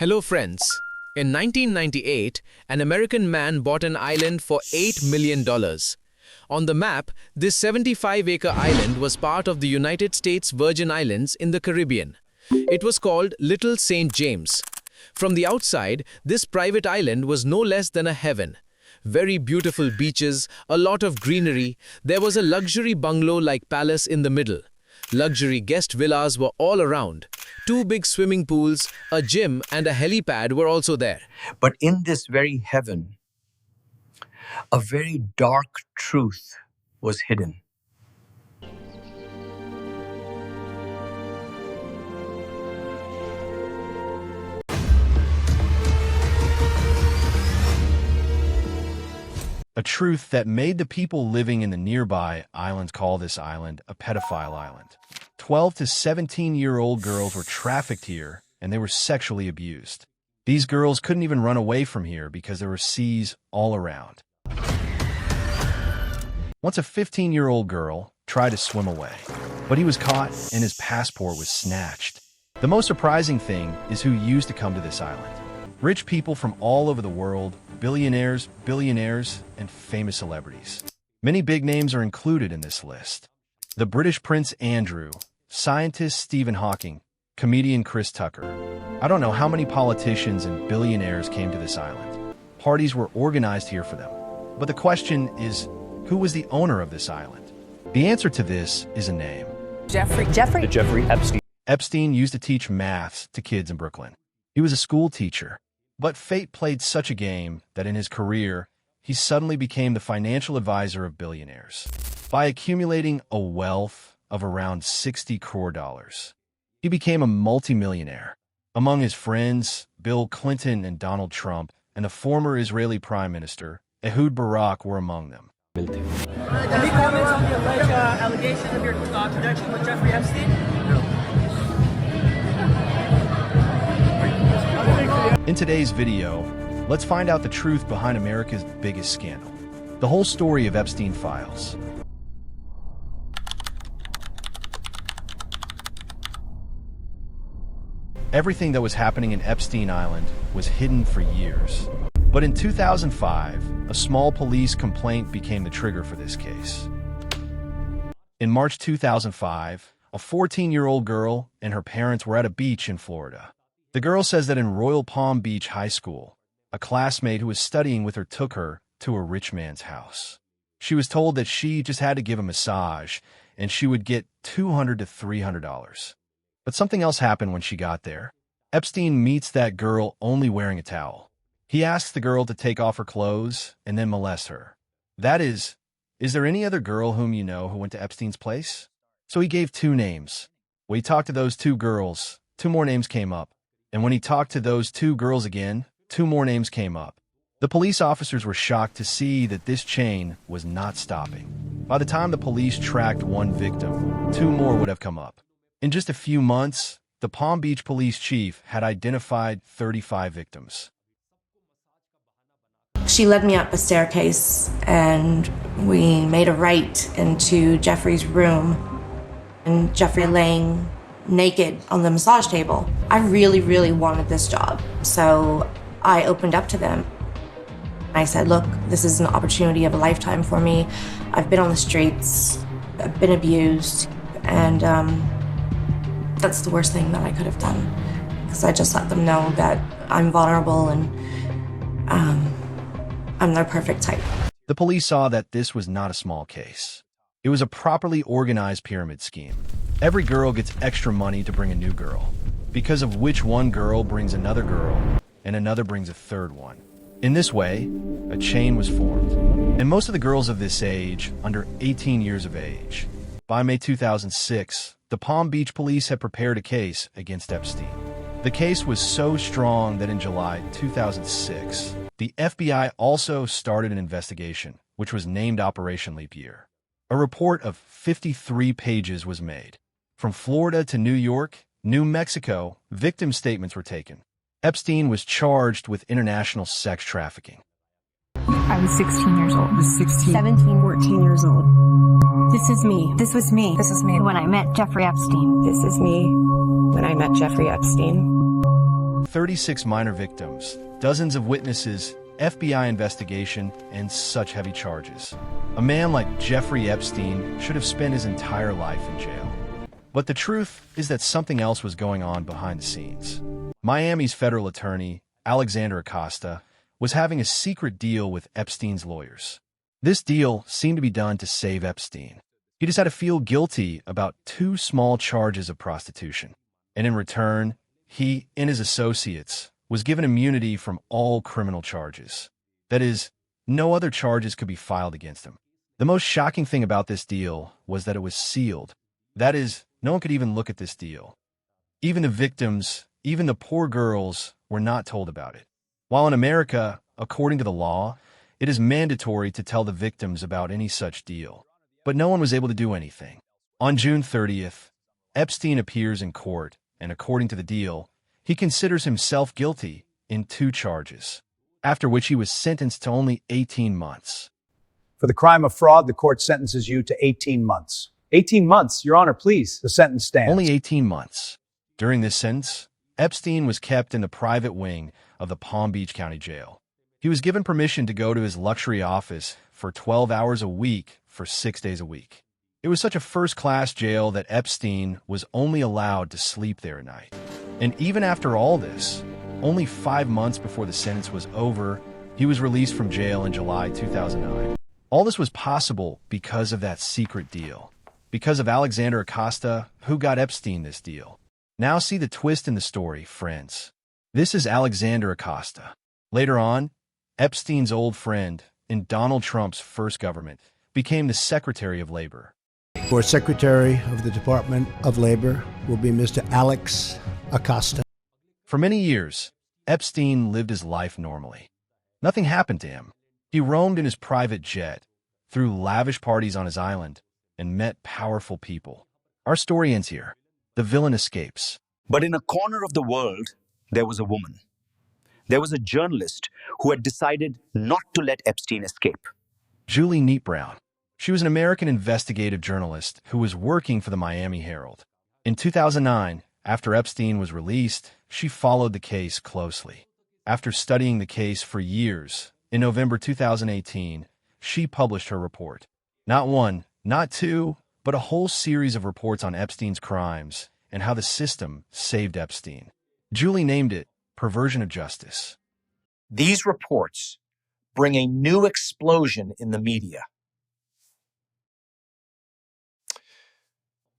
Hello friends. In 1998, an American man bought an island for $8 million. On the map, this 75-acre island was part of the United States Virgin Islands in the Caribbean. It was called Little St. James. From the outside, this private island was no less than a heaven. Very beautiful beaches, a lot of greenery. There was a luxury bungalow-like palace in the middle. Luxury guest villas were all around. 2 big swimming pools, a gym, and a helipad were also there. But in this very heaven, a very dark truth was hidden. A truth that made the people living in the nearby islands call this island a pedophile island. 12 to 17-year-old girls were trafficked here, and they were sexually abused. These girls couldn't even run away from here because there were seas all around. Once a 15-year-old girl tried to swim away, but he was caught and his passport was snatched. The most surprising thing is who used to come to this island. Rich people from all over the world, billionaires, and famous celebrities. Many big names are included in this list. The British Prince Andrew, scientist Stephen Hawking, comedian Chris Tucker. I don't know how many politicians and billionaires came to this island. Parties were organized here for them. But the question is, who was the owner of this island? The answer to this is a name. Jeffrey Epstein. Epstein used to teach maths to kids in Brooklyn. He was a school teacher. But fate played such a game that in his career, he suddenly became the financial advisor of billionaires. By accumulating a wealth of around $60 crore, he became a multimillionaire. Among his friends, Bill Clinton and Donald Trump, and the former Israeli Prime Minister, Ehud Barak, were among them. Any comments on the alleged allegation of your connection with Jeffrey Epstein? In today's video, let's find out the truth behind America's biggest scandal. The whole story of Epstein files. Everything that was happening in Epstein Island was hidden for years. But in 2005, a small police complaint became the trigger for this case. In March 2005, a 14-year-old girl and her parents were at a beach in Florida. The girl says that in Royal Palm Beach High School, a classmate who was studying with her took her to a rich man's house. She was told that she just had to give a massage and she would get $200 to $300. But something else happened when she got there. Epstein meets that girl only wearing a towel. He asks the girl to take off her clothes and then molest her. That is there any other girl whom you know who went to Epstein's place? So he gave 2 names. When he talked to those 2 girls, 2 more names came up. And when he talked to those 2 girls again, 2 more names came up. The police officers were shocked to see that this chain was not stopping. By the time the police tracked 1 victim, 2 more would have come up. In just a few months, the Palm Beach police chief had identified 35 victims. She led me up a staircase and we made a right into Jeffrey's room, and Jeffrey laying naked on the massage table. I really wanted this job, so I opened up to them. I said, look, this is an opportunity of a lifetime for me. I've been on the streets, I've been abused, and that's the worst thing that I could have done, because I just let them know that I'm vulnerable and I'm their perfect type. The police saw that this was not a small case. It was a properly organized pyramid scheme. Every girl gets extra money to bring a new girl, because of which one girl brings another girl, and another brings a third one. In this way, a chain was formed. And most of the girls of this age, under 18 years of age. By May 2006, the Palm Beach police had prepared a case against Epstein. The case was so strong that in July 2006, the FBI also started an investigation, which was named Operation Leap Year. A report of 53 pages was made. From Florida to New York, New Mexico, victim statements were taken. Epstein was charged with international sex trafficking. I was 16 years old. I was 16. 17. 14 years old. This is me. This was me. This is me when I met Jeffrey Epstein. This is me when I met Jeffrey Epstein. 36 minor victims, dozens of witnesses, FBI investigation, and such heavy charges. A man like Jeffrey Epstein should have spent his entire life in jail. But the truth is that something else was going on behind the scenes. Miami's federal attorney, Alexander Acosta, was having a secret deal with Epstein's lawyers. This deal seemed to be done to save Epstein. He just had to feel guilty about 2 small charges of prostitution. And in return, he and his associates was given immunity from all criminal charges. That is, no other charges could be filed against him. The most shocking thing about this deal was that it was sealed. That is, no one could even look at this deal. Even the victims, even the poor girls, were not told about it. While in America, according to the law, it is mandatory to tell the victims about any such deal. But no one was able to do anything. On June 30th, Epstein appears in court, and according to the deal, he considers himself guilty in 2 charges, after which he was sentenced to only 18 months. For the crime of fraud, the court sentences you to 18 months. 18 months, Your Honor, please. The sentence stands. Only 18 months. During this sentence, Epstein was kept in the private wing of the Palm Beach County Jail. He was given permission to go to his luxury office for 12 hours a week for 6 days a week. It was such a first-class jail that Epstein was only allowed to sleep there at night. And even after all this, only 5 months before the sentence was over, he was released from jail in July 2009. All this was possible because of that secret deal. Because of Alexander Acosta, who got Epstein this deal. Now see the twist in the story, friends. This is Alexander Acosta. Later on, Epstein's old friend in Donald Trump's first government became the Secretary of Labor. For Secretary of the Department of Labor will be Mr. Alex Acosta. For many years, Epstein lived his life normally. Nothing happened to him. He roamed in his private jet, threw lavish parties on his island, and met powerful people. Our story ends here. The villain escapes. But in a corner of the world, there was a woman. There was a journalist who had decided not to let Epstein escape. Julie Neat-Brown. She was an American investigative journalist who was working for the Miami Herald. In 2009, after Epstein was released, she followed the case closely. After studying the case for years, in November 2018, she published her report. Not 1, not 2, but a whole series of reports on Epstein's crimes and how the system saved Epstein. Julie named it Perversion of Justice. These reports bring a new explosion in the media.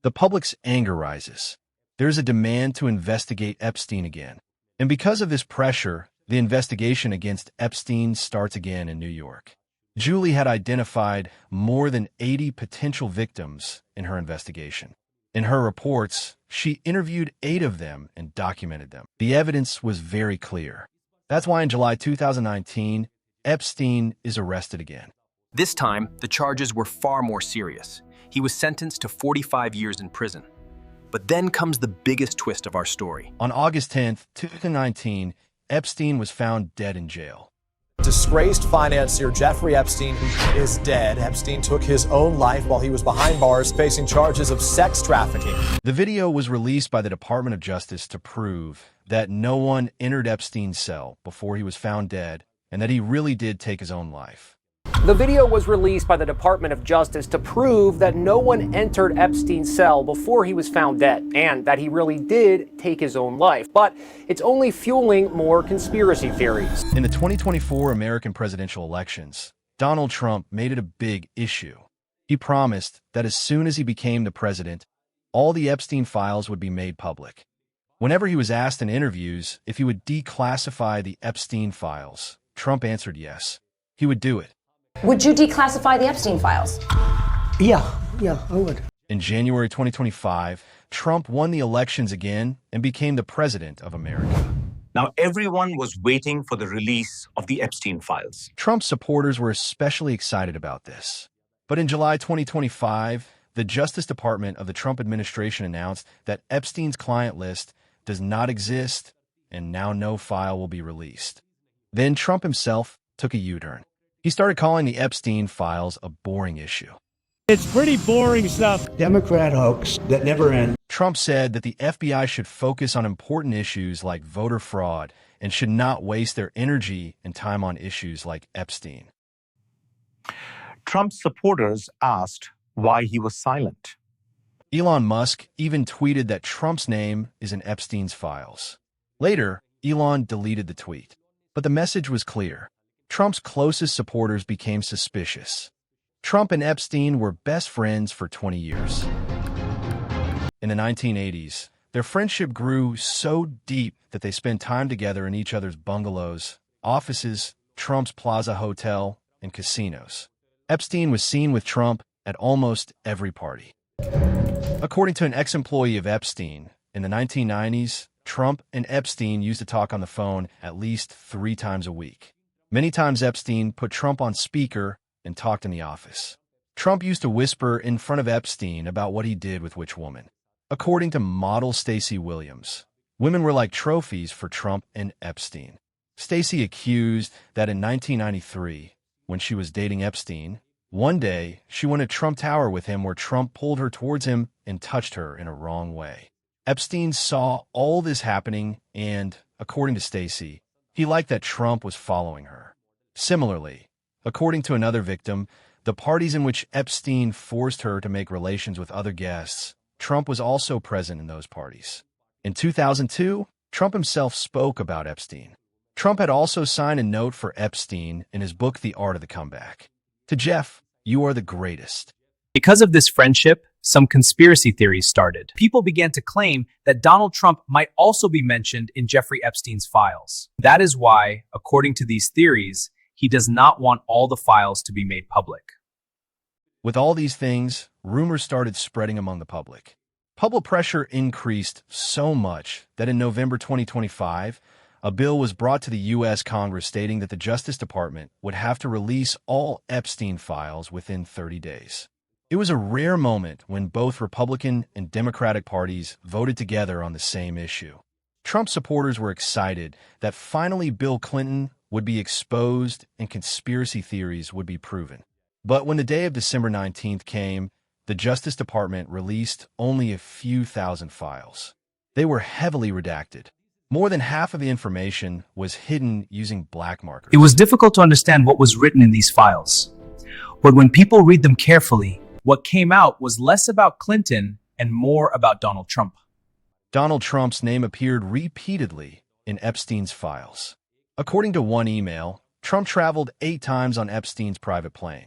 The public's anger rises. There's a demand to investigate Epstein again. And because of this pressure, the investigation against Epstein starts again in New York. Julie had identified more than 80 potential victims in her investigation. In her reports, she interviewed 8 of them and documented them. The evidence was very clear. That's why in July 2019, Epstein is arrested again. This time, the charges were far more serious. He was sentenced to 45 years in prison. But then comes the biggest twist of our story. On August 10th, 2019, Epstein was found dead in jail. Disgraced financier Jeffrey Epstein is dead. Epstein took his own life while he was behind bars facing charges of sex trafficking. The video was released by the Department of Justice to prove that no one entered Epstein's cell before he was found dead and that he really did take his own life. The video was released by the Department of Justice to prove that no one entered Epstein's cell before he was found dead, and that he really did take his own life. But it's only fueling more conspiracy theories. In the 2024 American presidential elections, Donald Trump made it a big issue. He promised that as soon as he became the president, all the Epstein files would be made public. Whenever he was asked in interviews if he would declassify the Epstein files, Trump answered yes. He would do it. Would you declassify the Epstein files? Yeah, I would. In January 2025, Trump won the elections again and became the president of America. Now, everyone was waiting for the release of the Epstein files. Trump's supporters were especially excited about this. But in July 2025, the Justice Department of the Trump administration announced that Epstein's client list does not exist, and now no file will be released. Then Trump himself took a U-turn. He started calling the Epstein files a boring issue. It's pretty boring stuff. Democrat hoax that never ends. Trump said that the FBI should focus on important issues like voter fraud and should not waste their energy and time on issues like Epstein. Trump's supporters asked why he was silent. Elon Musk even tweeted that Trump's name is in Epstein's files. Later, Elon deleted the tweet. But the message was clear. Trump's closest supporters became suspicious. Trump and Epstein were best friends for 20 years. In the 1980s, their friendship grew so deep that they spent time together in each other's bungalows, offices, Trump's Plaza Hotel, and casinos. Epstein was seen with Trump at almost every party. According to an ex-employee of Epstein, in the 1990s, Trump and Epstein used to talk on the phone at least 3 times a week. Many times Epstein put Trump on speaker and talked in the office. Trump used to whisper in front of Epstein about what he did with which woman. According to model Stacey Williams, women were like trophies for Trump and Epstein. Stacey accused that in 1993, when she was dating Epstein, one day she went to Trump Tower with him where Trump pulled her towards him and touched her in a wrong way. Epstein saw all this happening and, according to Stacey, he liked that Trump was following her. Similarly, according to another victim, the parties in which Epstein forced her to make relations with other guests, Trump was also present in those parties. In 2002, Trump himself spoke about Epstein. Trump had also signed a note for Epstein in his book, The Art of the Comeback. To Jeff, you are the greatest. Because of this friendship, some conspiracy theories started. People began to claim that Donald Trump might also be mentioned in Jeffrey Epstein's files. That is why, according to these theories, he does not want all the files to be made public. With all these things, rumors started spreading among the public. Public pressure increased so much that in November 2025, a bill was brought to the U.S. Congress stating that the Justice Department would have to release all Epstein files within 30 days. It was a rare moment when both Republican and Democratic parties voted together on the same issue. Trump supporters were excited that finally Bill Clinton would be exposed and conspiracy theories would be proven. But when the day of December 19th came, the Justice Department released only a few thousand files. They were heavily redacted. More than half of the information was hidden using black markers. It was difficult to understand what was written in these files. But when people read them carefully, what came out was less about Clinton and more about Donald Trump. Donald Trump's name appeared repeatedly in Epstein's files. According to one email, Trump traveled 8 times on Epstein's private plane.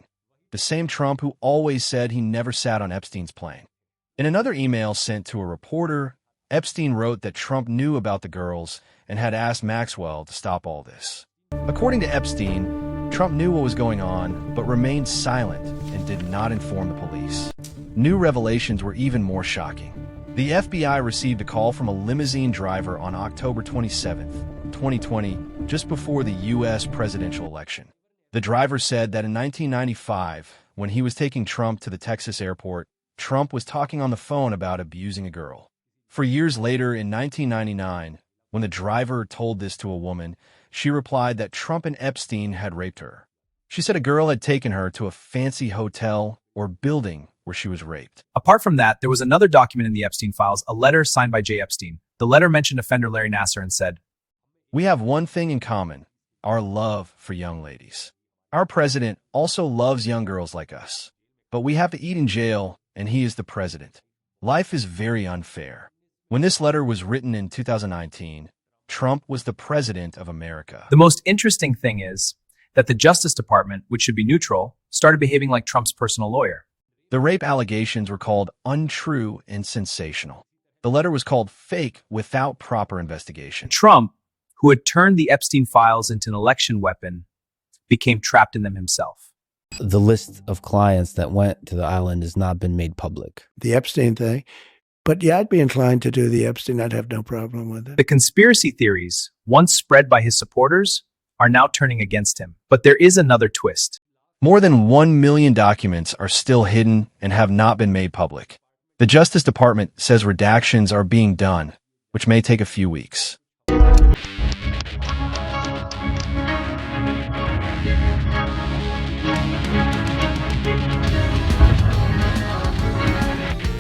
The same Trump who always said he never sat on Epstein's plane. In another email sent to a reporter, Epstein wrote that Trump knew about the girls and had asked Maxwell to stop all this. According to Epstein, Trump knew what was going on, but remained silent and did not inform the police. New revelations were even more shocking. The FBI received a call from a limousine driver on October 27, 2020, just before the U.S. presidential election. The driver said that in 1995, when he was taking Trump to the Texas airport, Trump was talking on the phone about abusing a girl. For years later, in 1999, when the driver told this to a woman, she replied that Trump and Epstein had raped her. She said a girl had taken her to a fancy hotel or building where she was raped. Apart from that, there was another document in the Epstein files, a letter signed by J. Epstein. The letter mentioned offender Larry Nassar and said, "We have one thing in common, our love for young ladies. Our president also loves young girls like us. But we have to eat in jail, and he is the president. Life is very unfair." When this letter was written in 2019, Trump was the president of America. The most interesting thing is that the Justice Department, which should be neutral, started behaving like Trump's personal lawyer. The rape allegations were called untrue and sensational. The letter was called fake without proper investigation. Trump, who had turned the Epstein files into an election weapon, became trapped in them himself. The list of clients that went to the island has not been made public. The Epstein thing. But yeah, I'd be inclined to do the Epstein. I'd have no problem with it. The conspiracy theories, once spread by his supporters, are now turning against him. But there is another twist. More than 1 million documents are still hidden and have not been made public. The Justice Department says redactions are being done, which may take a few weeks.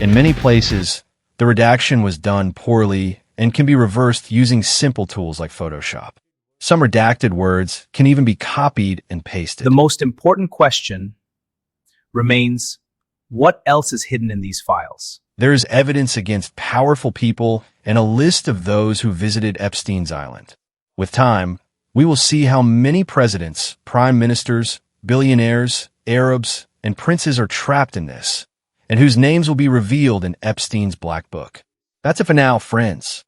In many places, the redaction was done poorly and can be reversed using simple tools like Photoshop. Some redacted words can even be copied and pasted. The most important question remains, what else is hidden in these files? There is evidence against powerful people and a list of those who visited Epstein's island. With time, we will see how many presidents, prime ministers, billionaires, Arabs, and princes are trapped in this, and whose names will be revealed in Epstein's Black Book. That's it for now, friends.